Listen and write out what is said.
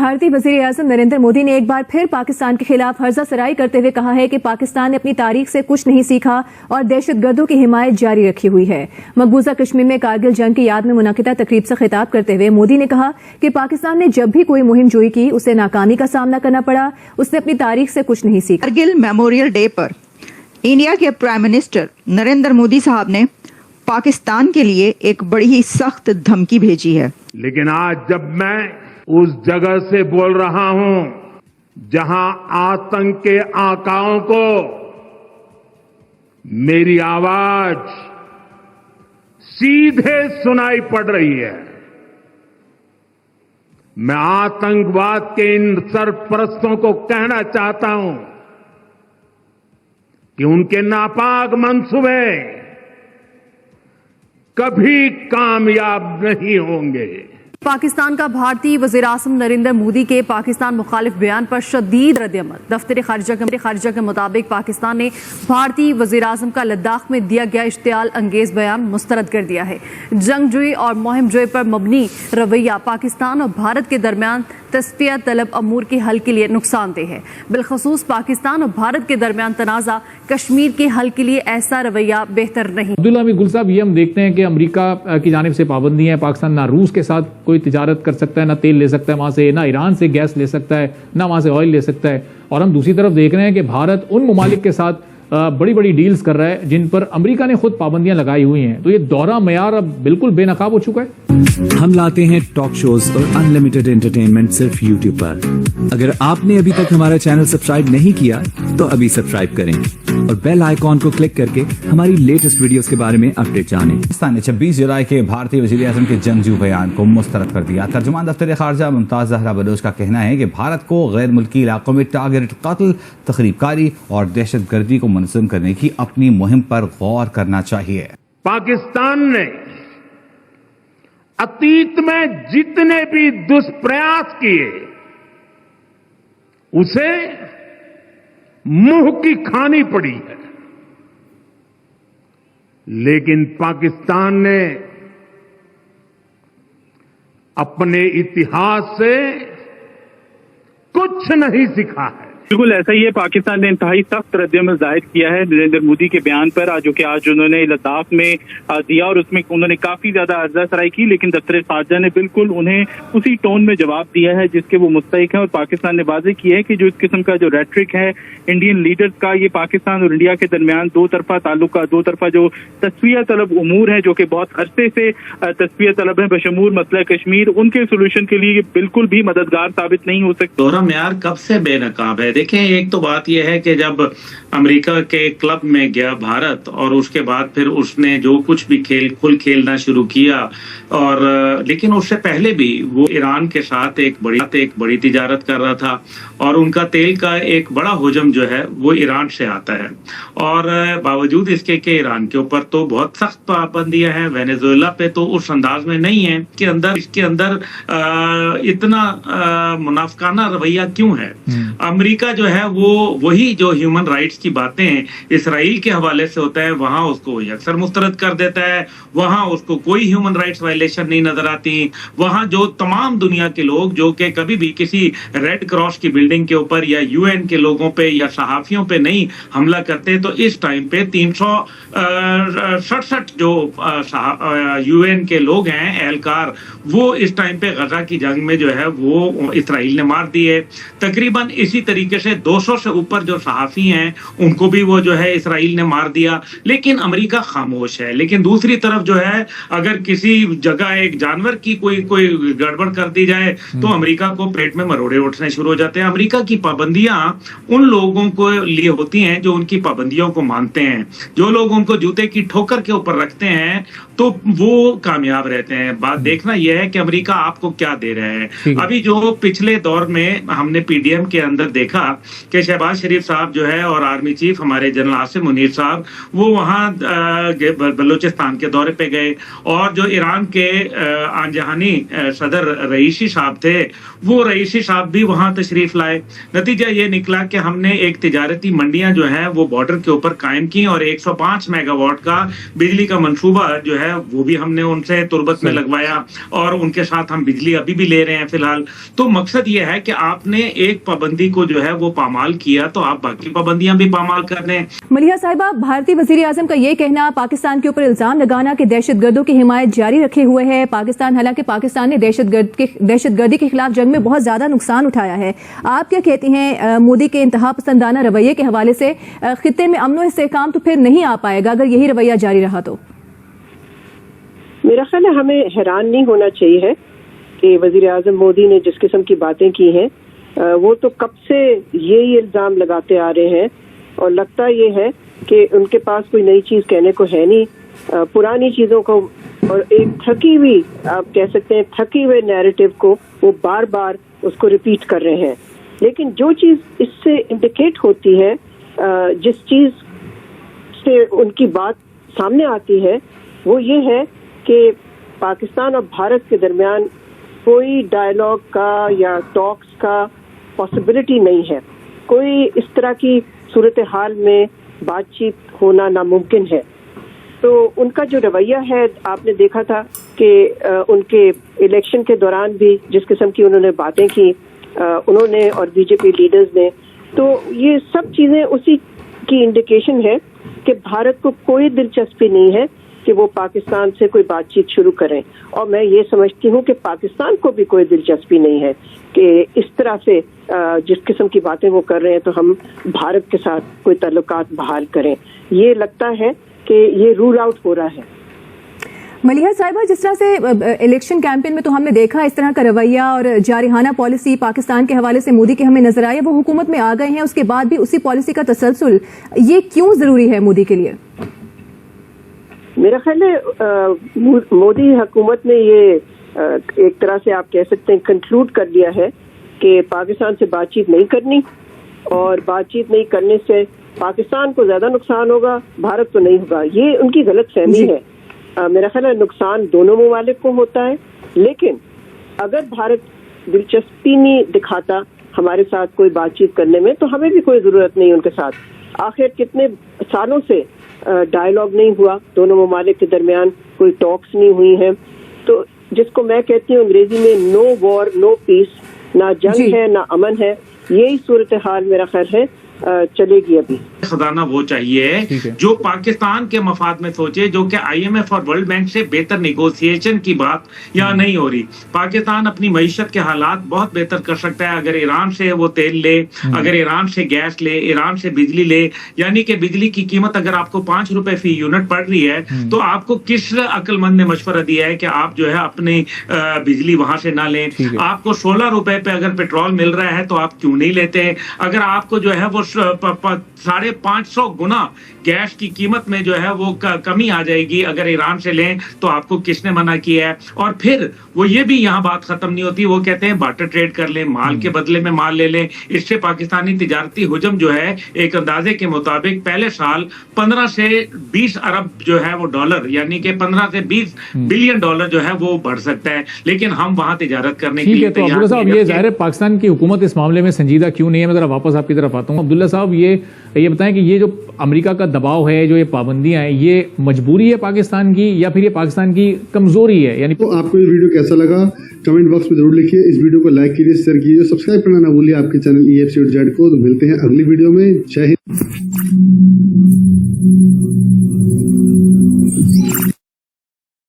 بھارتی وزیر اعظم نریندر مودی نے ایک بار پھر پاکستان کے خلاف ہرزہ سرائی کرتے ہوئے کہا ہے کہ پاکستان نے اپنی تاریخ سے کچھ نہیں سیکھا اور دہشت گردوں کی حمایت جاری رکھی ہوئی ہے۔ مقبوضہ کشمیر میں کارگل جنگ کی یاد میں منعقدہ تقریب سے خطاب کرتے ہوئے مودی نے کہا کہ پاکستان نے جب بھی کوئی مہم جوئی کی اسے ناکامی کا سامنا کرنا پڑا، اس نے اپنی تاریخ سے کچھ نہیں سیکھا۔ کارگل میموریل ڈے پر انڈیا کے پرائم منسٹر نریندر مودی صاحب نے پاکستان کے لیے ایک بڑی ہی سخت دھمکی بھیجی ہے۔ لیکن آج جب میں اس جگہ سے بول رہا ہوں جہاں آتنک کے آقاؤں کو میری آواز سیدھے سنائی پڑ رہی ہے، میں آتنکواد کے ان سرپرستوں کو کہنا چاہتا ہوں کہ ان کے ناپاک منصوبے کبھی کامیاب نہیں ہوں گے۔ پاکستان کا بھارتی وزیر اعظم نریندر مودی کے پاکستان مخالف بیان پر شدید رد عمل۔ دفتر خارجہ کے مطابق پاکستان نے بھارتی وزیر اعظم کا لداخ میں دیا گیا اشتعال انگیز بیان مسترد کر دیا ہے۔ جنگجوئی اور مہم جوئی پر مبنی رویہ پاکستان اور بھارت کے درمیان تصفیہ طلب امور کے حل کے لیے نقصان دہ ہے۔ بالخصوص پاکستان اور بھارت کے درمیان تنازع کشمیر کے حل کے لیے ایسا رویہ بہتر نہیں۔ عبداللہ امیر گل صاحب، یہ ہم دیکھتے ہیں کہ امریکہ کی جانب سے پابندی ہے، پاکستان نہ روس کے ساتھ کوئی تجارت کر سکتا ہے، نہ تیل لے سکتا ہے وہاں سے، نہ ایران سے گیس لے سکتا ہے، نہ وہاں سے آئل لے سکتا ہے، اور ہم دوسری طرف دیکھ رہے ہیں کہ بھارت ان ممالک کے ساتھ بڑی بڑی ڈیلز کر رہا ہے جن پر امریکہ نے خود پابندیاں لگائی ہوئی ہیں۔ تو یہ دورہ معیار اب بالکل بے نقاب ہو چکا ہے۔ ہم لاتے ہیں ٹاک شوز اور انلمیٹڈ انٹرٹینمنٹ صرف یوٹیوب پر۔ اگر آپ نے ابھی تک ہمارا چینل سبسکرائب نہیں کیا تو ابھی سبسکرائب کریں اور بیل آئیکن کو کلک کر کے ہماری لیٹسٹ ویڈیوز کے بارے میں اپڈیٹ جانیں۔ پاکستان نے 26 جولائی کے بھارتی وزیر اعظم کے جنگجو بیان کو مسترد کر دیا۔ ترجمان دفتر خارجہ ممتاز زہرا بلوچ کا کہنا ہے کہ بھارت کو غیر ملکی علاقوں میں ٹارگیٹ قتل، تخریب کاری اور دہشت گردی کو منظم کرنے کی اپنی مہم پر غور کرنا چاہیے۔ پاکستان نے اتیت میں جتنے بھی دشپریاس کیے اسے منہ کی کھانی پڑی ہے، لیکن پاکستان نے اپنے اتہاس سے کچھ نہیں سیکھا ہے۔ بالکل ایسا ہی ہے، پاکستان نے انتہائی سخت رد عمل ظاہر کیا ہے نریندر مودی کے بیان پر، جو کہ آج انہوں نے لداخ میں دیا، اور اس میں انہوں نے کافی زیادہ ہرزہ سرائی کی، لیکن دفتر خارجہ نے بالکل انہیں اسی ٹون میں جواب دیا ہے جس کے وہ مستحق ہیں، اور پاکستان نے واضح کیا ہے کہ جو اس قسم کا جو ریٹرک ہے انڈین لیڈرز کا، یہ پاکستان اور انڈیا کے درمیان دو طرفہ تعلق کا، دو طرفہ جو تصفیہ طلب امور ہیں جو کہ بہت عرصے سے تصفیہ طلب ہیں بشمول مسئلہ کشمیر، ان کے سولوشن کے لیے یہ بالکل بھی مددگار ثابت نہیں ہو سکتا۔ دورہ معیار کب سے بے نقاب ہے؟ دیکھیں، ایک تو بات یہ ہے کہ جب امریکہ کے کلب میں گیا بھارت، اور اس کے بعد پھر اس نے جو کچھ بھی کھیلنا شروع کیا، اور لیکن اس سے پہلے بھی وہ ایران کے ساتھ ایک بڑی تجارت کر رہا تھا، اور ان کا تیل کا ایک بڑا حجم جو ہے وہ ایران سے آتا ہے، اور باوجود اس کے کہ ایران کے اوپر تو بہت سخت پابندیاں ہیں، وینیزویلا پہ تو اس انداز میں نہیں ہے، اس کے اندر اتنا منافقانہ رویہ کیوں ہے؟ امریکہ جو ہے وہ وہی جو ہیومن رائٹس کی باتیں اسرائیل کے حوالے سے ہوتا ہے وہاں اس کو اکثر مسترد کر دیتا ہے، وہاں اس کو کوئی ہیومن رائٹس وائلیشن نہیں نظر آتی، وہاں جو تمام دنیا کے لوگ جو کہ کبھی بھی کسی ریڈ کراس کی بلڈنگ کے اوپر یا یو این کے لوگوں پہ یا صحافیوں پہ نہیں حملہ کرتے، تو اس ٹائم پہ 367 جو یو این کے لوگ ہیں اہلکار، وہ اس ٹائم پہ غزہ کی جنگ میں جو ہے وہ اسرائیل نے مار دیے۔ تقریباً اسی طریقے سے 200 سے اوپر جو صحافی ہیں ان کو بھی وہ جو ہے اسرائیل نے مار دیا، لیکن امریکہ خاموش ہے۔ لیکن دوسری طرف جو ہے اگر کسی جگہ ایک جانور کی کوئی گڑبڑ کر دی جائے تو امریکہ کو پیٹ میں مروڑے اٹھنے شروع ہو جاتے ہیں۔ امریکہ کی پابندیاں ان لوگوں کو لیے ہوتی ہیں جو ان کی پابندیوں کو مانتے ہیں، جو لوگ ان کو جوتے کی ٹھوکر کے اوپر رکھتے ہیں تو وہ کامیاب رہتے ہیں۔ بات دیکھنا یہ ہے کہ امریکہ آپ کو کیا دے رہا ہے۔ ابھی جو پچھلے دور میں ہم نے پی ڈی ایم کے اندر دیکھا کہ شہباز شریف صاحب جو ہے اور آرمی چیف ہمارے جنرل عاصم منیر صاحب وہ وہاں بلوچستان کے دورے پہ گئے، اور جو ایران کے آن جہانی صدر رئیسی صاحب تھے وہ رئیسی صاحب بھی وہاں تشریف لائے۔ نتیجہ یہ نکلا کہ ہم نے ایک تجارتی منڈیاں جو ہیں وہ بارڈر کے اوپر قائم کی، اور 105 میگا واٹ کا بجلی کا منصوبہ جو ہے وہ بھی ہم نے ان سے تربت میں لگوایا، اور ان کے ساتھ ہم بجلی ابھی بھی لے رہے ہیں فی الحال۔ تو مقصد یہ ہے کہ آپ نے ایک پابندی کو جو ہے وہ پامال کیا تو آپ باقی پابندیاں بھی پامال کر دیں۔ ملیحہ صاحبہ، بھارتی وزیر اعظم کا یہ کہنا پاکستان کے اوپر الزام لگانا کہ دہشت گردوں کی حمایت جاری رکھے ہوئے ہے پاکستان، حالانکہ پاکستان نے دہشت گردی کے خلاف جنگ میں بہت زیادہ نقصان اٹھایا ہے۔ آپ کیا کہتی ہیں مودی کے انتہا پسندانہ رویے کے حوالے سے خطے میں امن و استحکام تو پھر نہیں آ پائے گا اگر یہی رویہ جاری رہا تو؟ میرا خیال ہے ہمیں حیران نہیں ہونا چاہیے کہ وزیر اعظم مودی نے جس قسم کی باتیں کی ہیں وہ تو کب سے یہی الزام لگاتے آ رہے ہیں، اور لگتا یہ ہے کہ ان کے پاس کوئی نئی چیز کہنے کو ہے نہیں، پرانی چیزوں کو اور ایک تھکی ہوئی، آپ کہہ سکتے ہیں تھکی ہوئے نیریٹو کو وہ بار بار اس کو ریپیٹ کر رہے ہیں۔ لیکن جو چیز اس سے انڈیکیٹ ہوتی ہے، جس چیز سے ان کی بات سامنے آتی ہے وہ یہ ہے کہ پاکستان اور بھارت کے درمیان کوئی ڈائلاگ کا یا ٹاکس کا پاسبلٹی نہیں ہے، کوئی اس طرح کی صورتحال میں بات چیت ہونا ناممکن ہے۔ تو ان کا جو رویہ ہے، آپ نے دیکھا تھا کہ ان کے الیکشن کے دوران بھی جس قسم کی انہوں نے باتیں کی انہوں نے اور بی جے پی لیڈرز نے، تو یہ سب چیزیں اسی کی انڈیکیشن ہے کہ بھارت کو کوئی دلچسپی نہیں ہے کہ وہ پاکستان سے کوئی بات چیت شروع کریں، اور میں یہ سمجھتی ہوں کہ پاکستان کو بھی کوئی دلچسپی نہیں ہے کہ اس طرح سے جس قسم کی باتیں وہ کر رہے ہیں تو ہم بھارت کے ساتھ کوئی تعلقات بحال کریں۔ یہ لگتا ہے کہ یہ رول آؤٹ ہو رہا ہے۔ ملیحہ صاحبہ، جس طرح سے الیکشن کیمپین میں تو ہم نے دیکھا اس طرح کا رویہ اور جارحانہ پالیسی پاکستان کے حوالے سے مودی کے ہمیں نظر آئی، وہ حکومت میں آ گئے ہیں، اس کے بعد بھی اسی پالیسی کا تسلسل، یہ کیوں ضروری ہے مودی کے لیے؟ میرا خیال ہے مودی حکومت نے یہ ایک طرح سے آپ کہہ سکتے ہیں کنکلوڈ کر دیا ہے کہ پاکستان سے بات چیت نہیں کرنی، اور بات چیت نہیں کرنے سے پاکستان کو زیادہ نقصان ہوگا، بھارت کو نہیں ہوگا۔ یہ ان کی غلط فہمی ہے۔ میرا خیال ہے نقصان دونوں ممالک کو ہوتا ہے، لیکن اگر بھارت دلچسپی نہیں دکھاتا ہمارے ساتھ کوئی بات چیت کرنے میں تو ہمیں بھی کوئی ضرورت نہیں ان کے ساتھ۔ آخر کتنے سالوں سے ڈائلاگ نہیں ہوا دونوں ممالک کے درمیان، کوئی ٹاکس نہیں ہوئی ہیں، تو جس کو میں کہتی ہوں انگریزی میں نو وار نو پیس، نہ جنگ ہے نہ امن ہے، یہی صورتحال میرا خیال ہے چلے گی ابھی۔ خزانہ وہ چاہیے جو پاکستان کے مفاد میں سوچے، جو کہ آئی ایم ایف اور ورلڈ بینک سے بہتر نیگوسیشن کی بات یہاں نہیں ہو رہی۔ پاکستان اپنی معیشت کے حالات بہت بہتر کر سکتا ہے اگر ایران سے وہ تیل لے، اگر ایران سے گیس لے، ایران سے بجلی لے، یعنی کہ بجلی کی قیمت اگر آپ کو 5 روپے فی یونٹ پڑ رہی ہے تو آپ کو کس عقل مند نے مشورہ دیا ہے کہ آپ جو ہے اپنی بجلی وہاں سے نہ لیں؟ آپ کو 16 روپے پہ اگر پیٹرول مل رہا ہے تو آپ کیوں نہیں لیتے؟ اگر آپ کو جو ہے وہ 550 گنا گیس کی قیمت میں جو ہے وہ کمی آ جائے گی اگر ایران سے لیں تو آپ کو کس نے منع کیا ہے؟ اور پھر وہ یہ بھی یہاں بات ختم نہیں ہوتی، وہ کہتے ہیں بارٹر ٹریڈ کر لیں، مال کے بدلے میں مال لے لیں۔ اس سے پاکستانی تجارتی حجم جو ہے ایک اندازے کے مطابق پہلے سال 15 سے 20 ارب جو ہے وہ ڈالر، یعنی کہ 15 سے 20 بلین ڈالر جو ہے وہ بڑھ سکتا ہے، لیکن ہم وہاں تجارت کرنے کے لیے تیار نہیں۔ عبداللہ صاحب، یہ ظاہر ہے پاکستان کی حکومت اس معاملے میں سنجیدہ کیوں نہیں ہے؟ میں ذرا واپس آپ کی طرف آتا ہوں۔ عبداللہ صاحب، یہ بتائیں کہ یہ جو امریکہ کا دباؤ ہے، جو یہ پابندیاں ہیں، یہ مجبوری ہے پاکستان کی یا پھر یہ پاکستان کی کمزوری ہے؟ یعنی آپ کو یہ ویڈیو کیسا لگا کمنٹ باکس میں ضرور لکھیے، اس ویڈیو کو لائک کیجیے، شیئر کیجیے، سبسکرائب کرنا نہ بھولیے آپ کے چینل EFC.Z کو۔ ملتے ہیں اگلی ویڈیو میں۔ جے ہند۔